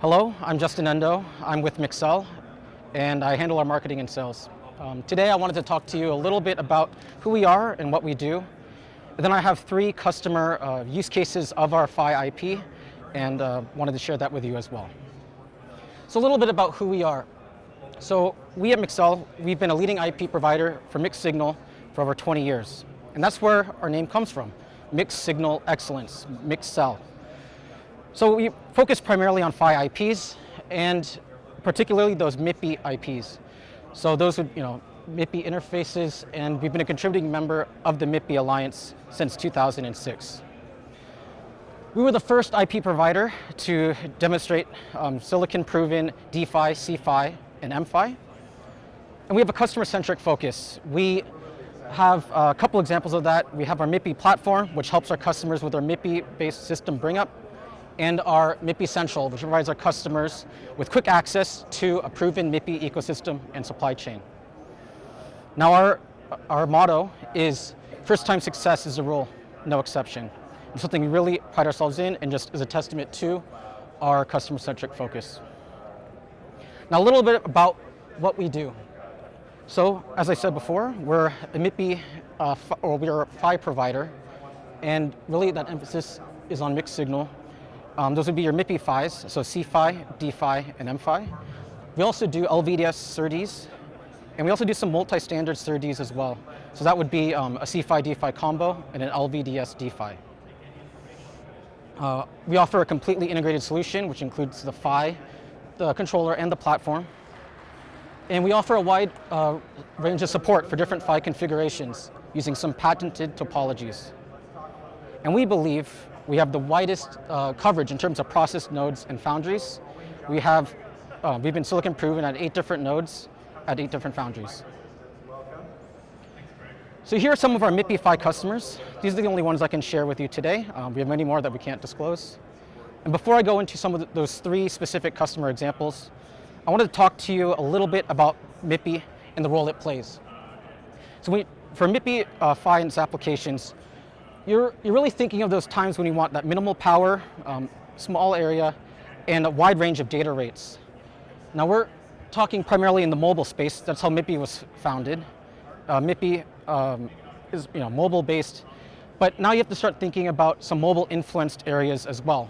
Hello, I'm Justin Endo. I'm with Mixel, and I handle our marketing and sales. Today I wanted to talk to you a little bit about who we are and what we do. And then I have three customer use cases of our phy IP, and wanted to share that with you as well. So a little bit about who we are. So we at Mixel, we've been a leading IP provider for mixed signal for over 20 years. And that's where our name comes from, mixed signal excellence, Mixel. So we focus primarily on phy IPs, and particularly those MIPI IPs. So those would, MIPI interfaces, and we've been a contributing member of the MIPI Alliance since 2006. We were the first IP provider to demonstrate silicon-proven d-phy, c-phy, and m-phy. And we have a customer-centric focus. We have a couple examples of that. We have our MIPI platform, which helps our customers with our MIPI-based system bring-up, and our MIPI Central, which provides our customers with quick access to a proven MIPI ecosystem and supply chain. Now our motto is, first time success is the rule, no exception. It's something we really pride ourselves in, and just is a testament to our customer-centric focus. Now a little bit about what we do. So as I said before, we're a MIPI, we're a phy provider, and really that emphasis is on mixed signal. Those would be your MIPI phys, so c-phy, d-phy, and m-phy. We also do LVDS SerDes, and we also do some multi-standard SerDes as well. So that would be a c-phy, d-phy combo and an LVDS d-phy. We offer a completely integrated solution, which includes the phy, the controller, and the platform. And we offer a wide range of support for different phy configurations using some patented topologies. And we believe we have the widest coverage in terms of process nodes and foundries. We've been silicon proven at 8 different nodes at 8 different foundries. So here are some of our MIPI phy customers. These are the only ones I can share with you today. We have many more that we can't disclose. And before I go into some of those 3 specific customer examples, I wanted to talk to you a little bit about MIPI and the role it plays. So for MIPI phy and its applications, you're really thinking of those times when you want that minimal power, small area, and a wide range of data rates. Now we're talking primarily in the mobile space. That's how MIPI was founded. MIPI is mobile-based, but now you have to start thinking about some mobile-influenced areas as well.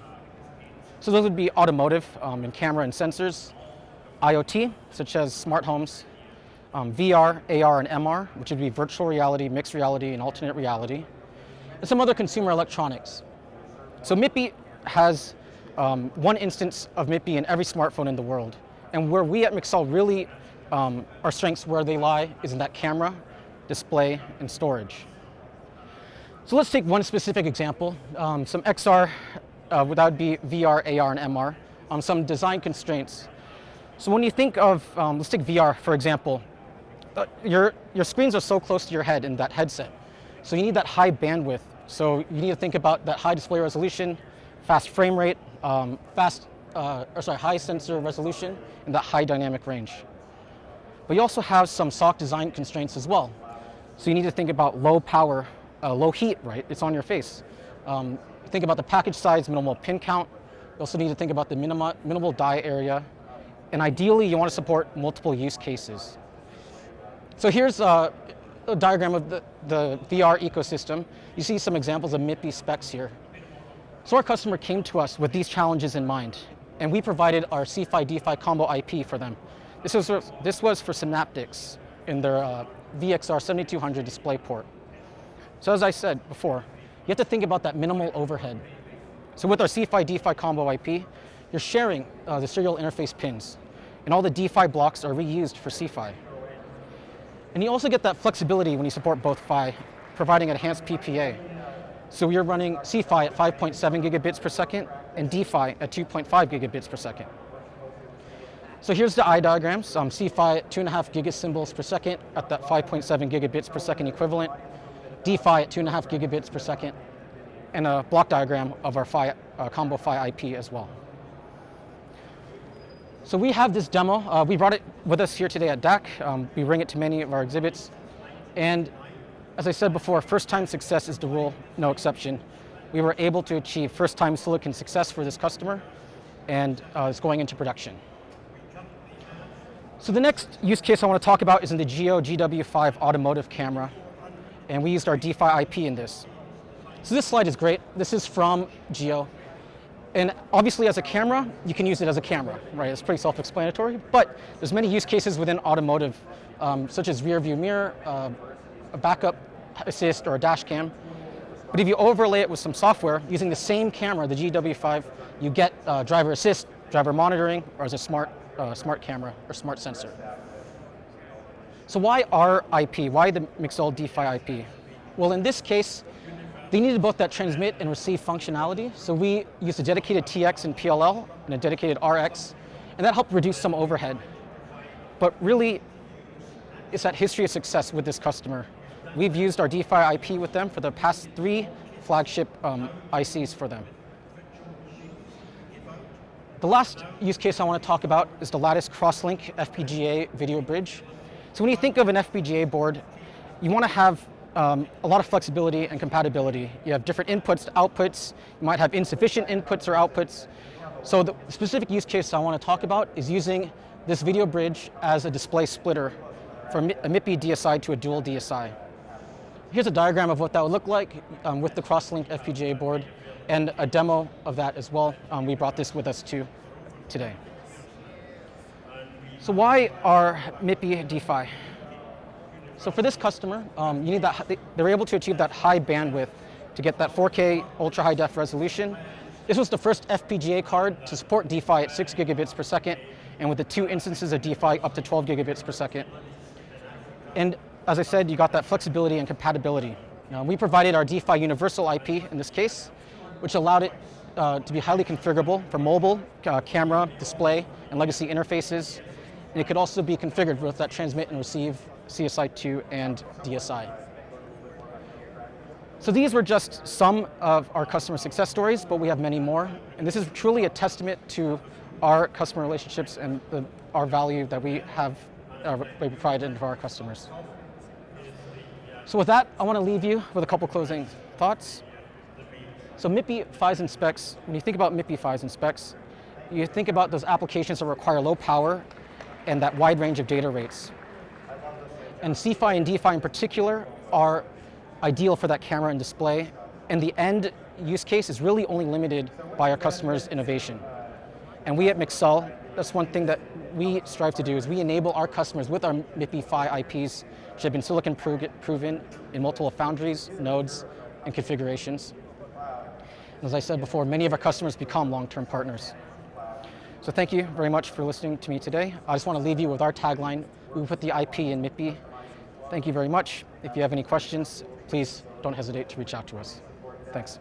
So those would be automotive and camera and sensors, IoT, such as smart homes, VR, AR, and MR, which would be virtual reality, mixed reality, and alternate reality, and some other consumer electronics. So MIPI has one instance of MIPI in every smartphone in the world. And where we at Mixel really, our strengths where they lie is in that camera, display, and storage. So let's take one specific example, some XR, that would be VR, AR, and MR, some design constraints. So when you think of, let's take VR for example, your screens are so close to your head in that headset. So you need that high bandwidth. So you need to think about that high display resolution, fast frame rate, high sensor resolution, and that high dynamic range. But you also have some SOC design constraints as well. So you need to think about low power, low heat, right? It's on your face. Think about the package size, minimal pin count. You also need to think about the minimal die area. And ideally, you want to support multiple use cases. So here's a diagram of the VR ecosystem. You see some examples of MIPI specs here. So our customer came to us with these challenges in mind, and we provided our c-phy d-phy combo IP for them. This was for Synaptics in their VXR 7200 display port. So as I said before, you have to think about that minimal overhead. So with our c-phy d-phy combo IP, you're sharing the serial interface pins, and all the d-phy blocks are reused for c-phy. And you also get that flexibility when you support both phy, providing enhanced PPA. So you're running c-phy at 5.7 gigabits per second and d-phy at 2.5 gigabits per second. So here's the eye diagrams, c-phy at 2.5 gigasymbols per second at that 5.7 gigabits per second equivalent, d-phy at 2.5 gigabits per second, and a block diagram of our combo phy IP as well. So we have this demo. We brought it with us here today at DAC. We bring it to many of our exhibits. And as I said before, first time success is the rule, no exception. We were able to achieve first time silicon success for this customer. and is going into production. So the next use case I want to talk about is in the Geo GW5 automotive camera, and we used our d-phy IP in this. So this slide is great. This is from Geo, and obviously as a camera, you can use it as a camera, right? It's pretty self-explanatory, but there's many use cases within automotive, such as rear view mirror, a backup assist, or a dash cam. But if you overlay it with some software, using the same camera, the GW5, you get driver assist, driver monitoring, or as a smart camera or smart sensor. So why our IP? Why the Mixel d-phy IP? Well, in this case, they needed both that transmit and receive functionality. So we used a dedicated TX and PLL and a dedicated RX, and that helped reduce some overhead. But really, it's that history of success with this customer. We've used our d-phy IP with them for the past 3 flagship ICs for them. The last use case I want to talk about is the Lattice Crosslink FPGA video bridge. So when you think of an FPGA board, you want to have a lot of flexibility and compatibility. You have different inputs to outputs. You might have insufficient inputs or outputs. So the specific use case I want to talk about is using this video bridge as a display splitter from a MIPI DSI to a dual DSI. Here's a diagram of what that would look like with the Crosslink FPGA board, and a demo of that as well. We brought this with us too today. So why our MIPI d-phy? So for this customer, you need that. They're able to achieve that high bandwidth to get that 4K ultra high def resolution. This was the first FPGA card to support d-phy at 6 gigabits per second, and with the 2 instances of d-phy up to 12 gigabits per second. And as I said, you got that flexibility and compatibility. We provided our Defi Universal IP in this case, which allowed it to be highly configurable for mobile, camera, display, and legacy interfaces. And it could also be configured with that transmit and receive CSI2 and DSI. So these were just some of our customer success stories, but we have many more. And this is truly a testament to our customer relationships and our value that we have we provide into our customers. So with that, I want to leave you with a couple closing thoughts. So MIPI PHYs and specs, when you think about MIPI PHYs and specs, you think about those applications that require low power and that wide range of data rates. And c-phy and d-phy in particular are ideal for that camera and display, and the end use case is really only limited by our customers' innovation. And we at Mixel, that's one thing that we strive to do, is we enable our customers with our MIPI PHY IPs, which have been silicon proven in multiple foundries, nodes, and configurations. And as I said before, many of our customers become long-term partners. So thank you very much for listening to me today. I just want to leave you with our tagline: we put the IP in MIPI. Thank you very much. If you have any questions, please don't hesitate to reach out to us. Thanks.